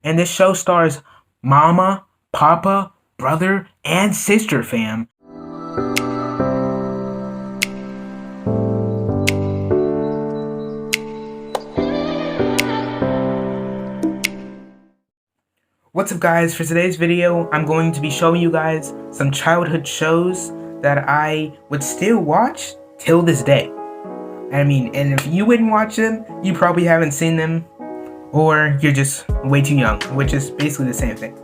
and this show stars Mama, Papa, brother, and sister fam. What's up guys, for today's video, I'm going to be showing you guys some childhood shows that I would still watch till this day. I mean, and if you wouldn't watch them, you probably haven't seen them, or you're just way too young, which is basically the same thing.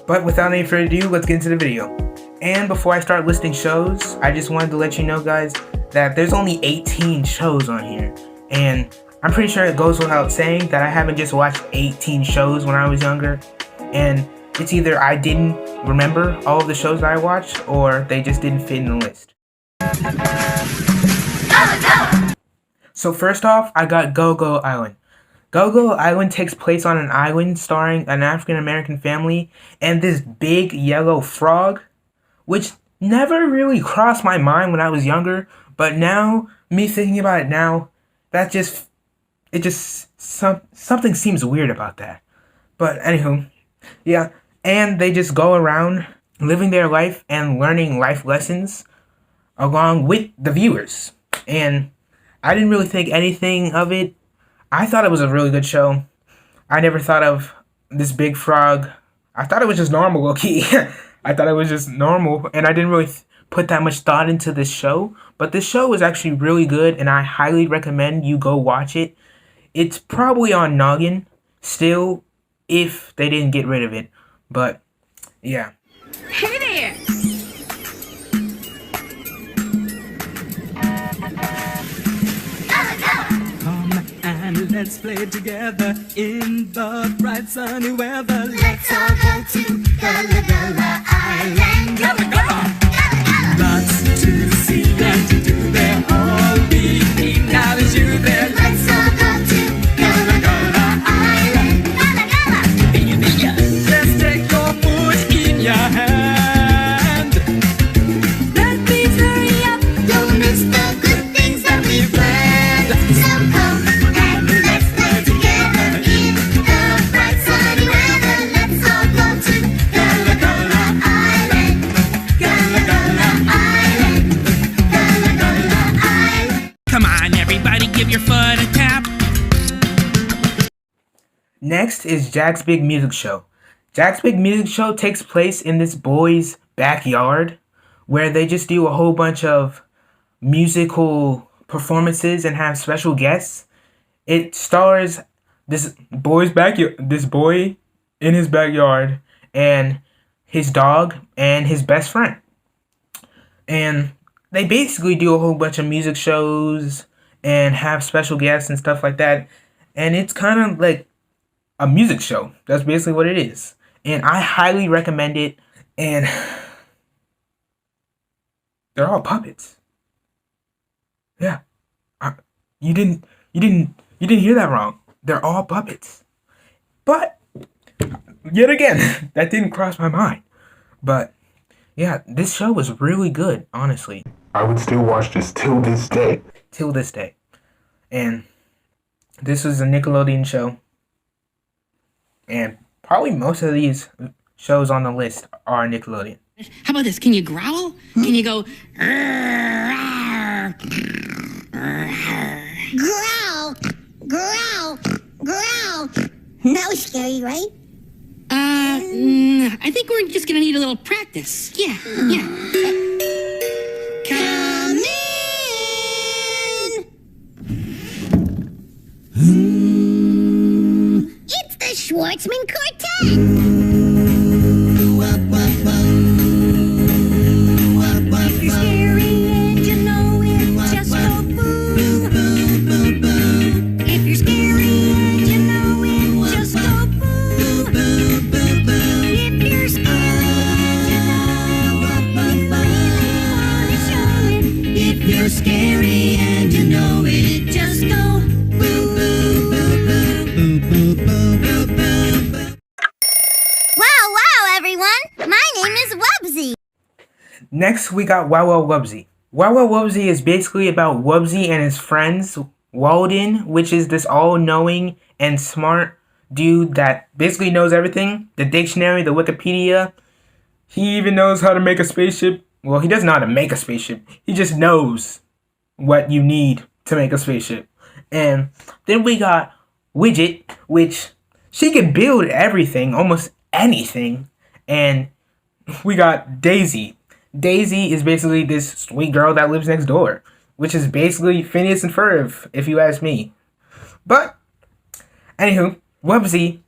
But without any further ado, let's get into the video. And before I start listing shows, I just wanted to let you know guys that there's only 18 shows on here. And I'm pretty sure it goes without saying that I haven't just watched 18 shows when I was younger. And it's either I didn't remember all of the shows that I watched, or they just didn't fit in the list. So first off, I got Gullah Island. Gullah Island takes place on an island starring an African American family and this big yellow frog, which never really crossed my mind when I was younger, but now, me thinking about it now, something seems weird about that. But anywho, yeah, and they just go around living their life and learning life lessons along with the viewers. And I didn't really think anything of it. I thought it was a really good show. I never thought of this big frog. I thought it was just normal, low-key. I thought it was just normal, and I didn't really put that much thought into this show. But this show is actually really good, and I highly recommend you go watch it. It's probably on Noggin still, if they didn't get rid of it. But yeah. Hey there! Come and let's play together in the bright sunny weather. Let's all go to Gullah Gullah Island. Gullah Gullah! Lots to see and to do there. All we need now is you there. Let's all go to Gullah Gullah Island. Gullah Gullah! Let's take your food in your hand. Let me hurry up. Don't miss the good things that we've planned. So come and let's play together in the bright sunny weather. Let's all go to Gullah Gullah Island. Gullah Gullah Island. Gullah Gullah Island. Come on, everybody, give your foot a tap. Next is Jack's Big Music Show. Jack's Big Music Show takes place in this boy's backyard, where they just do a whole bunch of musical performances and have special guests. It stars this boy in his backyard and his dog and his best friend. And they basically do a whole bunch of music shows and have special guests and stuff like that. And it's kind of like a music show. That's basically what it is. And I highly recommend it. And they're all puppets. Yeah. You didn't hear that wrong. They're all puppets. But yet again, that didn't cross my mind. But yeah, this show was really good, honestly. I would still watch this till this day. Till this day. And this was a Nickelodeon show. And probably most of these shows on the list are Nickelodeon. How about this? Can you growl? Can you go? Growl! Growl! Growl! That was scary, right? I think we're just gonna need a little practice. Yeah. Come in! It's the Schwartzman Quartet! If you're scary and you know it, just go boo. If you're scary and you know it, just go boo. If you're scared and you know it, if you're scary and you know it, just go boo. Wow, everyone! My name is Wubsy. Next, we got Wubsy. Wubsy is basically about Wubsy and his friends, Walden, which is this all-knowing and smart dude that basically knows everything. The dictionary, the Wikipedia. He even knows how to make a spaceship. Well, he doesn't know how to make a spaceship. He just knows what you need to make a spaceship. And then we got Widget, which she can build everything, almost anything. And we got Daisy. Daisy is basically this sweet girl that lives next door, which is basically Phineas and Ferb, if you ask me. But, anywho, Wubsy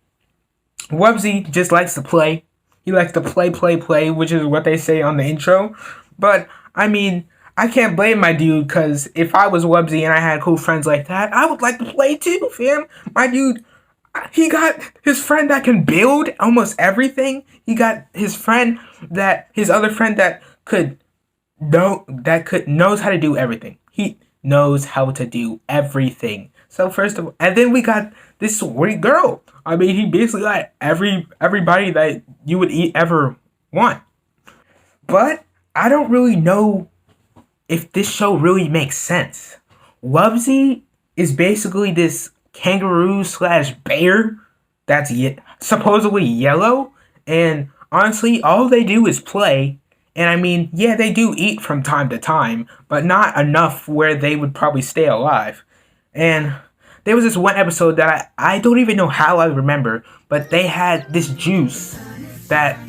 just likes to play. He likes to play, which is what they say on the intro. But, I mean, I can't blame my dude, because if I was Wubsy and I had cool friends like that, I would like to play too, fam. My dude, he got his friend that can build almost everything. He got his other friend that knows how to do everything. He knows how to do everything. So first of all, and then we got this sweet girl. I mean, he basically got everybody that you would ever want. But I don't really know if this show really makes sense. Wubsy is basically this kangaroo/bear that's supposedly yellow, and honestly, all they do is play. And I mean, yeah, they do eat from time to time, but not enough where they would probably stay alive. And there was this one episode that I don't even know how I remember, but they had this juice that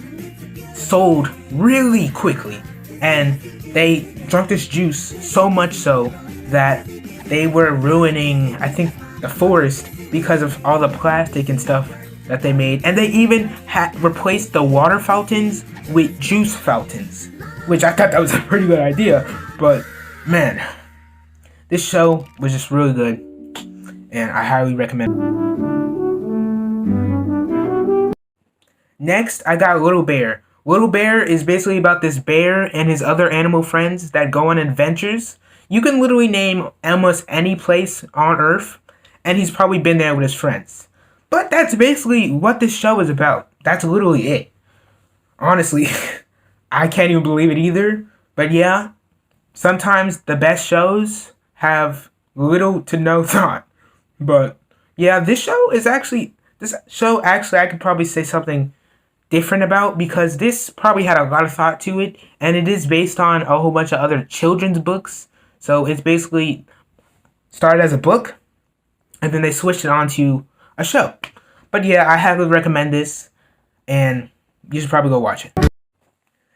sold really quickly. And they drank this juice so much so that they were ruining, I think, the forest because of all the plastic and stuff that they made. And they even had replaced the water fountains with juice fountains, which I thought that was a pretty good idea. But man, this show was just really good, and I highly recommend it. Next, I got Little Bear. Little Bear is basically about this bear and his other animal friends that go on adventures. You can literally name almost any place on Earth, and he's probably been there with his friends. But that's basically what this show is about. That's literally it. Honestly, I can't even believe it either. But yeah, sometimes the best shows have little to no thought. But yeah, this show actually I could probably say something different about, because this probably had a lot of thought to it, and it is based on a whole bunch of other children's books. So it's basically started as a book, and then they switched it onto a show. But yeah, I highly recommend this, and you should probably go watch it.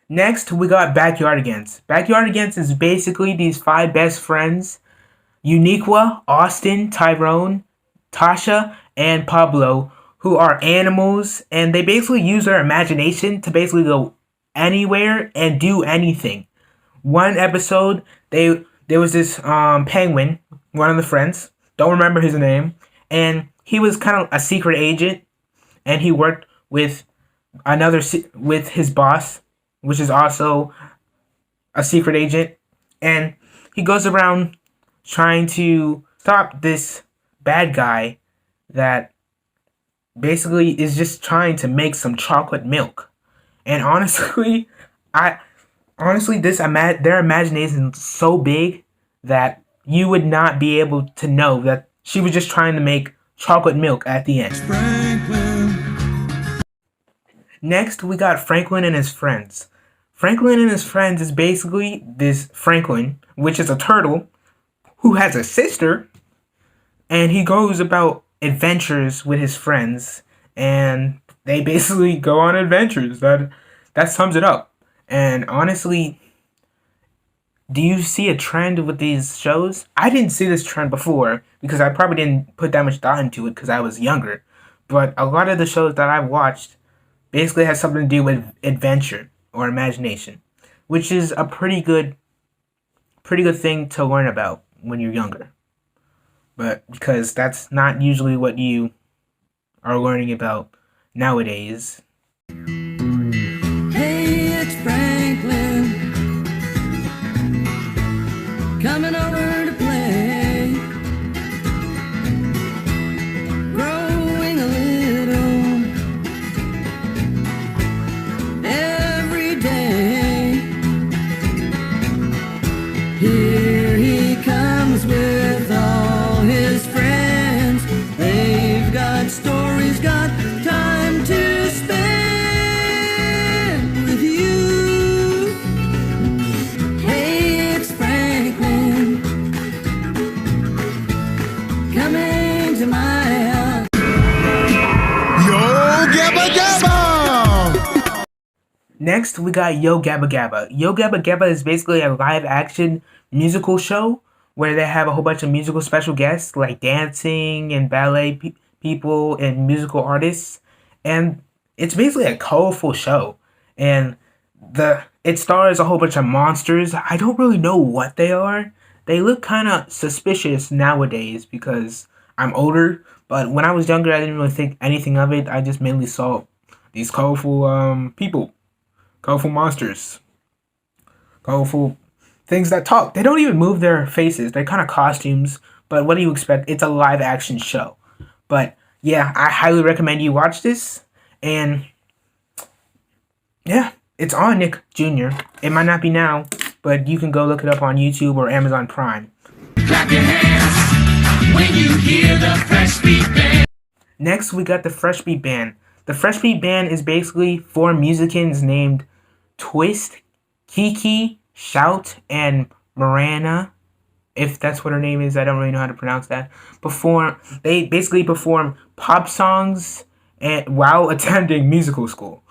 Next, we got Backyardigans. Backyardigans is basically these 5 best friends: Uniqua, Austin, Tyrone, Tasha, and Pablo, who are animals, and they basically use their imagination to basically go anywhere and do anything. One episode, there was this penguin, one of the friends, don't remember his name, and he was kind of a secret agent, and he worked with with his boss, which is also a secret agent, and he goes around trying to stop this bad guy that basically is just trying to make some chocolate milk. And honestly, their imagination is so big that you would not be able to know that she was just trying to make chocolate milk at the end. Next, we got Franklin and his friends. Franklin and his friends is basically this Franklin, which is a turtle, who has a sister, and he goes about adventures with his friends, and they basically go on adventures. That sums it up. And honestly, do you see a trend with these shows? I didn't see this trend before, because I probably didn't put that much thought into it because I was younger. But a lot of the shows that I've watched basically has something to do with adventure or imagination, which is a pretty good thing to learn about when you're younger. But because that's not usually what you are learning about nowadays. Hey, it's Franklin coming over to play, growing a little every day. Here he comes with all his friends. They've got stories, got Gabba! Next, we got Yo Gabba Gabba. Yo Gabba Gabba is basically a live action musical show where they have a whole bunch of musical special guests like dancing and ballet people and musical artists. And it's basically a colorful show. And it stars a whole bunch of monsters. I don't really know what they are. They look kind of suspicious nowadays because I'm older. But when I was younger, I didn't really think anything of it. I just mainly saw these colorful people. Colorful monsters. Colorful things that talk. They don't even move their faces. They're kind of costumes. But what do you expect? It's a live action show. But yeah, I highly recommend you watch this. And yeah, it's on Nick Jr. It might not be now, but you can go look it up on YouTube or Amazon Prime. Clap your hands when you hear the Fresh Beat Band. Next, we got the Fresh Beat Band. The Fresh Beat Band is basically 4 musicians named Twist, Kiki, Shout, and Marana. If that's what her name is, I don't really know how to pronounce that. They basically perform pop songs while attending musical school,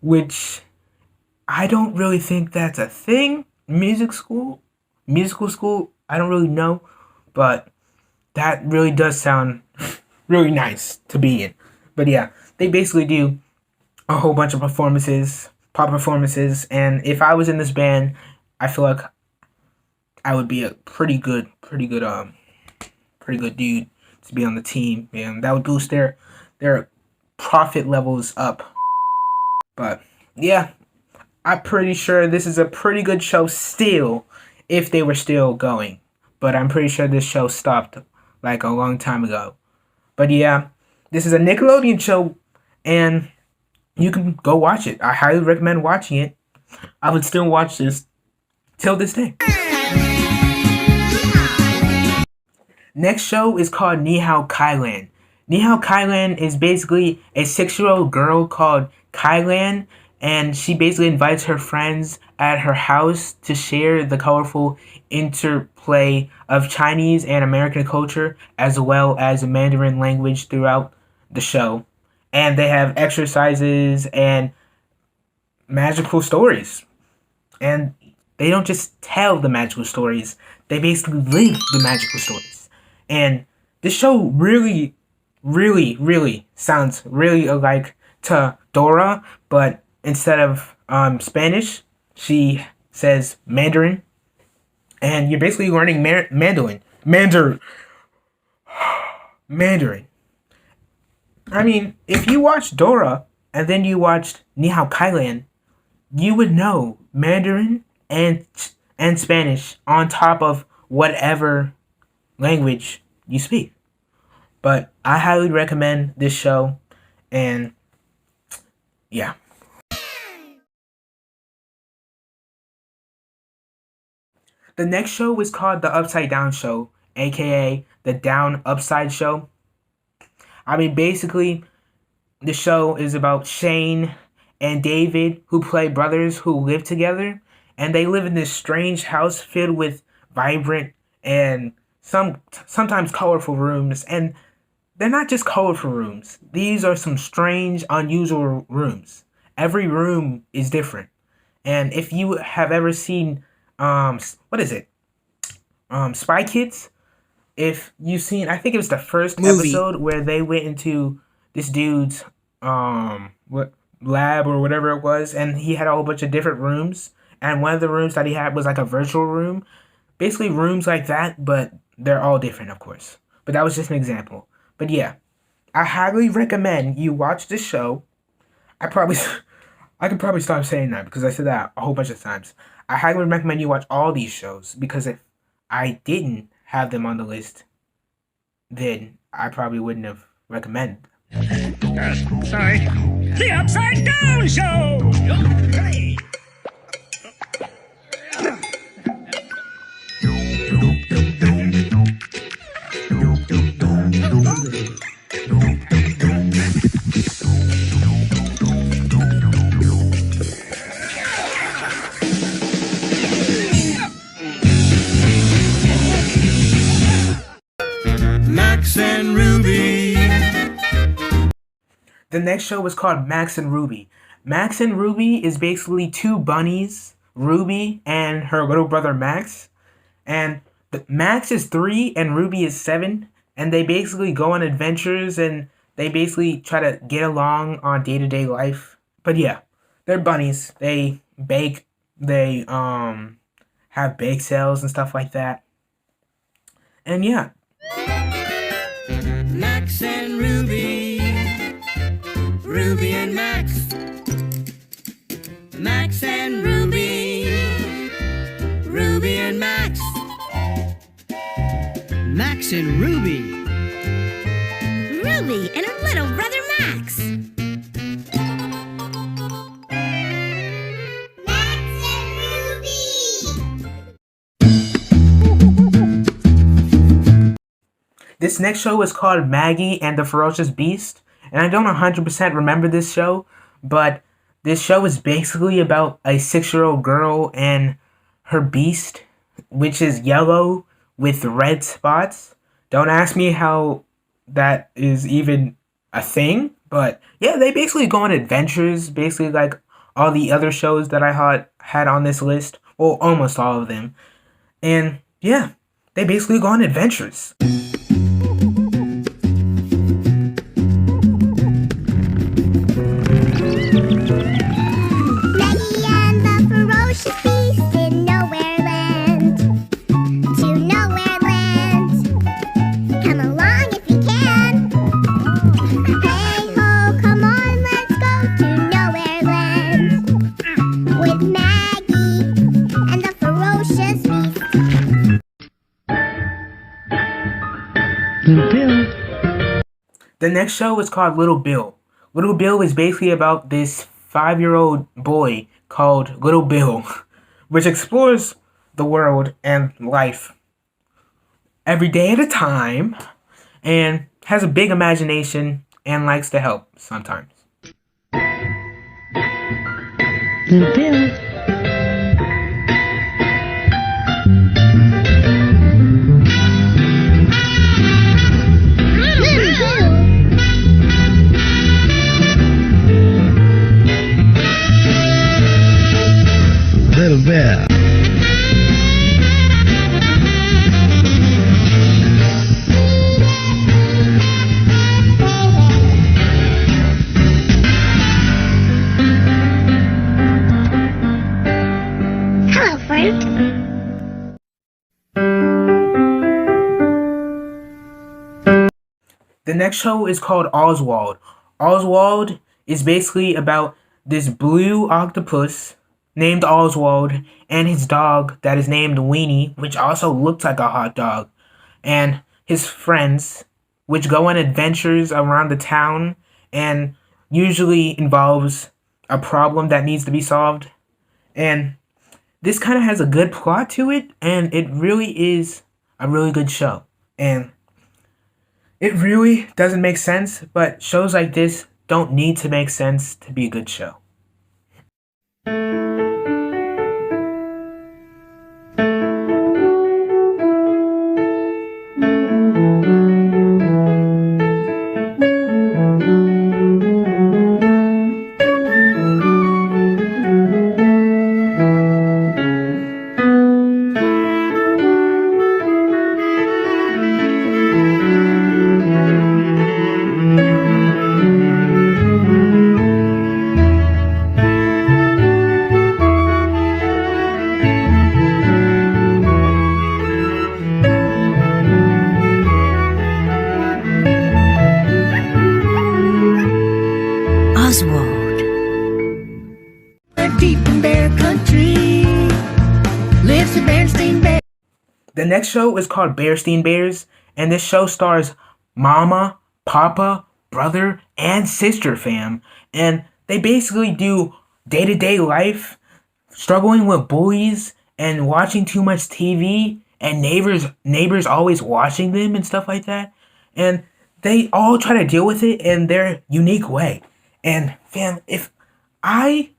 which I don't really think that's a thing. Musical school, I don't really know, but that really does sound really nice to be in. But yeah, they basically do a whole bunch of performances, pop performances, and if I was in this band, I feel like I would be a pretty good dude to be on the team, and that would boost their profit levels up. But yeah, I'm pretty sure this is a pretty good show still, if they were still going. But I'm pretty sure this show stopped like a long time ago. But yeah, this is a Nickelodeon show, and you can go watch it. I highly recommend watching it. I would still watch this till this day. Next show is called Nihow Kailan. Nihow Kailan is basically a 6-year-old girl called Kai-Lan, and she basically invites her friends at her house to share the colorful interplay of Chinese and American culture as well as Mandarin language throughout the show. And they have exercises and magical stories. And they don't just tell the magical stories, they basically live the magical stories. And this show really sounds really alike to Dora, but instead of Spanish, she says Mandarin. And you're basically learning Mandarin. I mean, if you watched Dora and then you watched Nihow Kailan, you would know Mandarin and Spanish on top of whatever language you speak. But I highly recommend this show, and yeah. The next show is called The Upside Down Show, aka The Down Upside Show. I mean, basically, the show is about Shane and David, who play brothers who live together, and they live in this strange house filled with vibrant and sometimes colorful rooms. And they're not just colorful rooms. These are some strange, unusual rooms. Every room is different. And if you have ever seen, what is it? Spy Kids? If you've seen, I think it was the first episode where they went into this dude's lab or whatever it was, and he had a whole bunch of different rooms. And one of the rooms that he had was like a virtual room. Basically rooms like that, but they're all different, of course. But that was just an example. But yeah, I highly recommend you watch this show. I could probably stop saying that because I said that a whole bunch of times. I highly recommend you watch all these shows because if I didn't have them on the list, then I probably wouldn't have recommended them. Sorry. The Upside Down Show! Hey. Max and Ruby. The next show was called Max and Ruby. Max and Ruby is basically two bunnies, Ruby and her little brother Max. And Max is 3 and Ruby is 7. And they basically go on adventures and they basically try to get along on day-to-day life. But yeah, they're bunnies. They bake, they have bake sales and stuff like that. And yeah. Max and Ruby, Ruby and Max, Max and Ruby, Ruby and Max, Max and Ruby, Ruby and her little brother Max. Max and Ruby. This next show is called Maggie and the Ferocious Beast. And I don't 100% remember this show, but this show is basically about a 6-year-old girl and her beast, which is yellow with red spots. Don't ask me how that is even a thing, but yeah, they basically go on adventures, basically like all the other shows that I had on this list. Well, almost all of them. And yeah, they basically go on adventures. Maggie and the ferocious beast in nowhere land. To nowhere land. Come along if you can. Hey ho, come on, let's go to nowhere land. With Maggie and the ferocious beast. Little Bill. The next show is called Little Bill. Little Bill is basically about this 5-year-old boy called Little Bill, which explores the world and life every day at a time, and has a big imagination and likes to help sometimes. Little Bill. Little Bear. Hello, fruit. The next show is called Oswald. Oswald is basically about this blue octopus named Oswald and his dog that is named Weenie, which also looks like a hot dog, and his friends, which go on adventures around the town and usually involves a problem that needs to be solved. And this kind of has a good plot to it, and it really is a really good show. And it really doesn't make sense, but shows like this don't need to make sense to be a good show. Oswald. Deep in bear country lives the Berenstain Bears. The next show is called Bearstein Bears, and this show stars Mama, Papa, brother, and sister fam. And they basically do day-to-day life, struggling with bullies and watching too much TV, and neighbors always watching them and stuff like that. And they all try to deal with it in their unique way. And fam, if I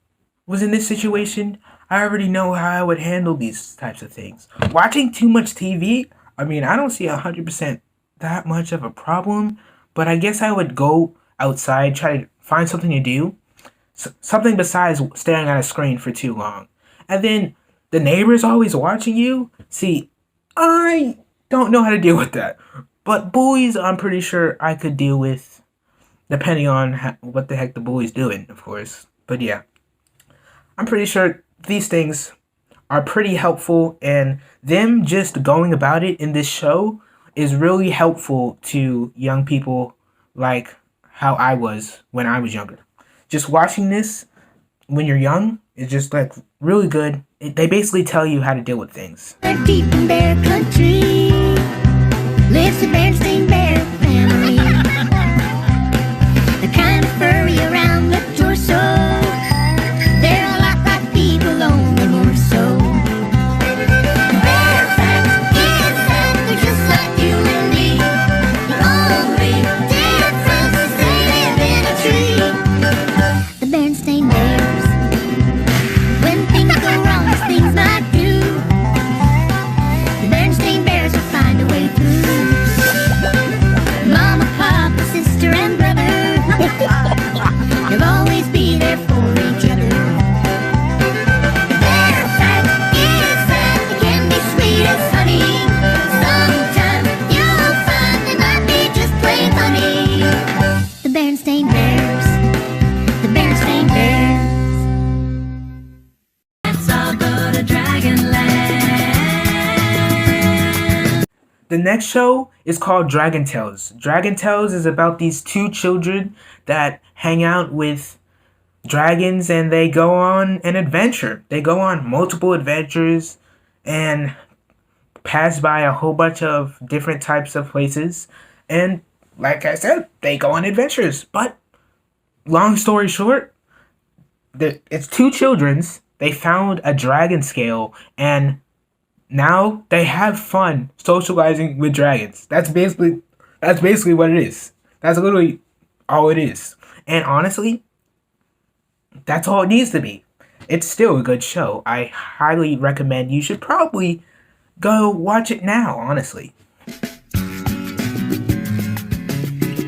was in this situation, I already know how I would handle these types of things. Watching too much TV, I mean, I don't see 100% that much of a problem, but I guess I would go outside, try to find something to do, something besides staring at a screen for too long. And then the neighbor's always watching you. See, I don't know how to deal with that. But bullies, I'm pretty sure I could deal with, depending on what the heck the bully's doing, of course. But yeah, I'm pretty sure these things are pretty helpful, and them just going about it in this show is really helpful to young people like how I was when I was younger. Just watching this when you're young is just like really good. They basically tell you how to deal with things. Deep in bear country lives the Berenstain Bear family. The kind of furry around the torso. They're a lot like people, only more so. Bear fact is that they're just like you and me. The only difference is they live in a tree. The Berenstain Bears. When things go wrong, as things might do, the Berenstain Bears will find a way through. Mama, papa, sister, and brother, they'll always be there for each other. Their fact is that they can be sweet as honey. Sometimes you'll find they might be just plain funny. The Berenstain Bears. The Berenstain Bears. Let's all go to Dragonland. The next show is called Dragon Tales. Dragon Tales is about these two children that hang out with dragons, and they go on an adventure. They go on multiple adventures and pass by a whole bunch of different types of places. And like I said, they go on adventures. But long story short, it's two children's. They found a dragon scale, and now they have fun socializing with dragons. That's basically what it is. That's literally all it is. And honestly, that's all it needs to be. It's still a good show. I highly recommend you should probably go watch it now, honestly.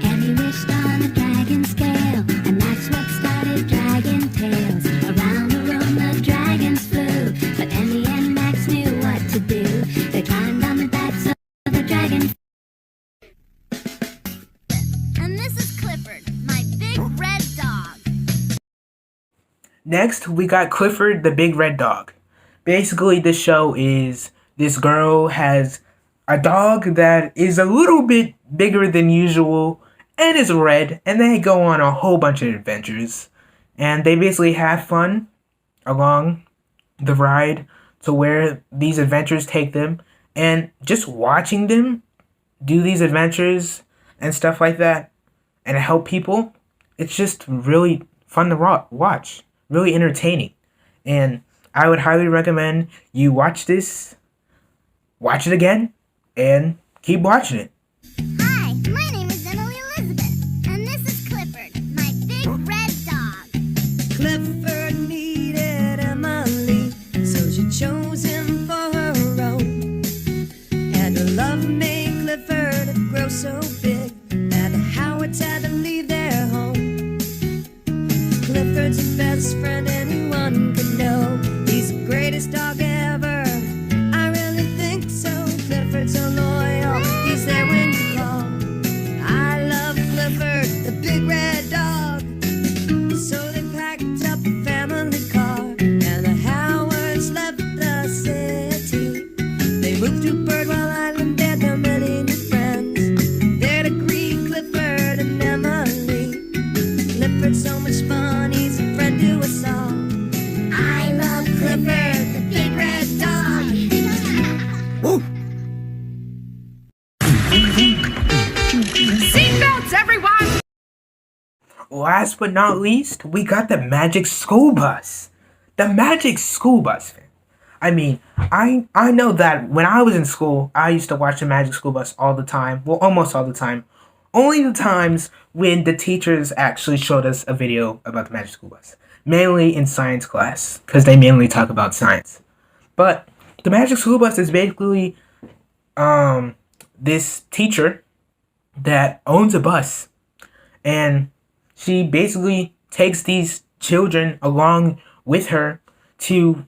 Emmy wished on a dragon scale, and that's what started Dragon Tales. Around the room the dragons flew, but Emmy and Max knew what to do. They climbed on the backs of the dragon. And this is Clifford, my big red dog. Next, we got Clifford the Big Red Dog. Basically, this show is this girl has a dog that is a little bit bigger than usual and is red, and they go on a whole bunch of adventures. And they basically have fun along the ride to where these adventures take them. And just watching them do these adventures and stuff like that and help people, it's just really fun to watch. Really entertaining. And I would highly recommend you watch this, watch it again, and keep watching it. Hi, my name is Emily Elizabeth, and this is Clifford, my big red dog. Clifford needed Emily, so she chose him for her own. And her love made Clifford grow so big that the Howards had to leave their home. Clifford's the best friend anyone could know. He's the greatest dog ever. I really think so. Clifford's so loyal. He's there when you call. I love Clifford, the big red dog. So they packed up a family car, and the Howards left the city. They moved to Birdwell Island, there are many new friends. There to greet Clifford and Emily. Clifford's so much fun, he's a friend to us all. I love Clifford, the big red dog. Seatbelts, everyone! Last but not least, we got the Magic School Bus. The Magic School Bus, fan. I mean, I know that when I was in school, I used to watch the Magic School Bus all the time. Well, almost all the time. Only the times when the teachers actually showed us a video about the Magic School Bus. Mainly in science class, because they mainly talk about science. But the Magic School Bus is basically this teacher that owns a bus. And she basically takes these children along with her to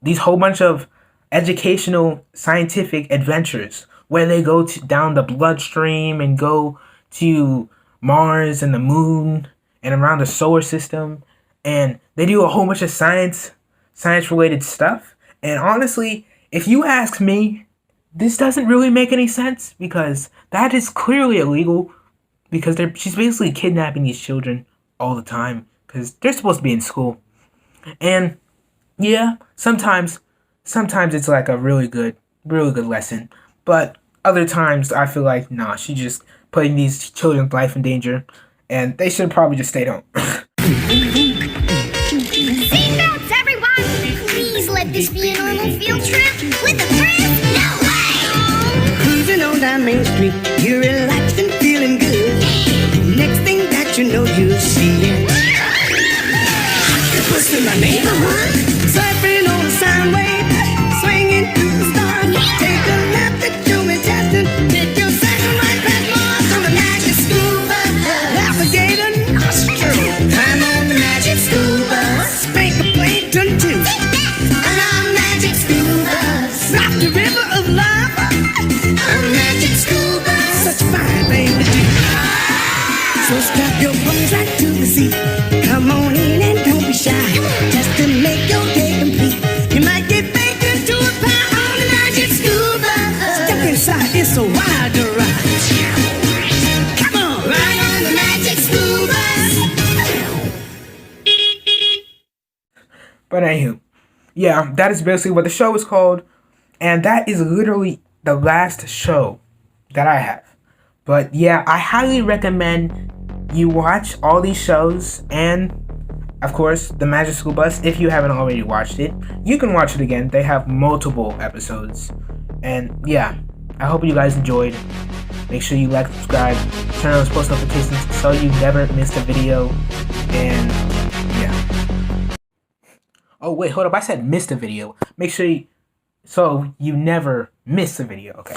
these whole bunch of educational scientific adventures where they go down the bloodstream and go to Mars and the moon and around the solar system, and they do a whole bunch of science related stuff. And honestly, if you ask me, this doesn't really make any sense because that is clearly illegal, because she's basically kidnapping these children all the time because they're supposed to be in school. And yeah, sometimes it's like a really good lesson, but other times I feel like nah, she's just putting these children's life in danger, and they should probably just stay home. Seatbelts, everyone! Please let this be a normal field trip with a friend. No way! Cruising on down Main Street, you're relaxed and feeling good. Next thing that you know, you'll see it. What's in my neighborhood? Surfing on the sound wave, swinging through the stars. Take a left at Joey Teston. Take your second right past Mars on the magic school bus. Navigator nostril. I'm on the magic school bus. Spank a plankton too. I'm on magic school bus. Rock the river of love. On magic school bus. Such a fine thing to do. So strap your bones right to the seat. Come on in and don't be shy. Just to make your day complete. You might get baked into a pie on the magic school bus. Step inside, it's a wild ride. Come on, ride on the magic school bus. But anywho, yeah, that is basically what the show is called, and that is literally the last show that I have. But yeah, I highly recommend you watch all these shows, and of course, the Magic School Bus. If you haven't already watched it, you can watch it again. They have multiple episodes. And yeah, I hope you guys enjoyed. Make sure you like, subscribe, turn on those post notifications so you never miss a video. And yeah. Oh wait, hold up. I said missed a video. Make sure so you never miss a video. Okay.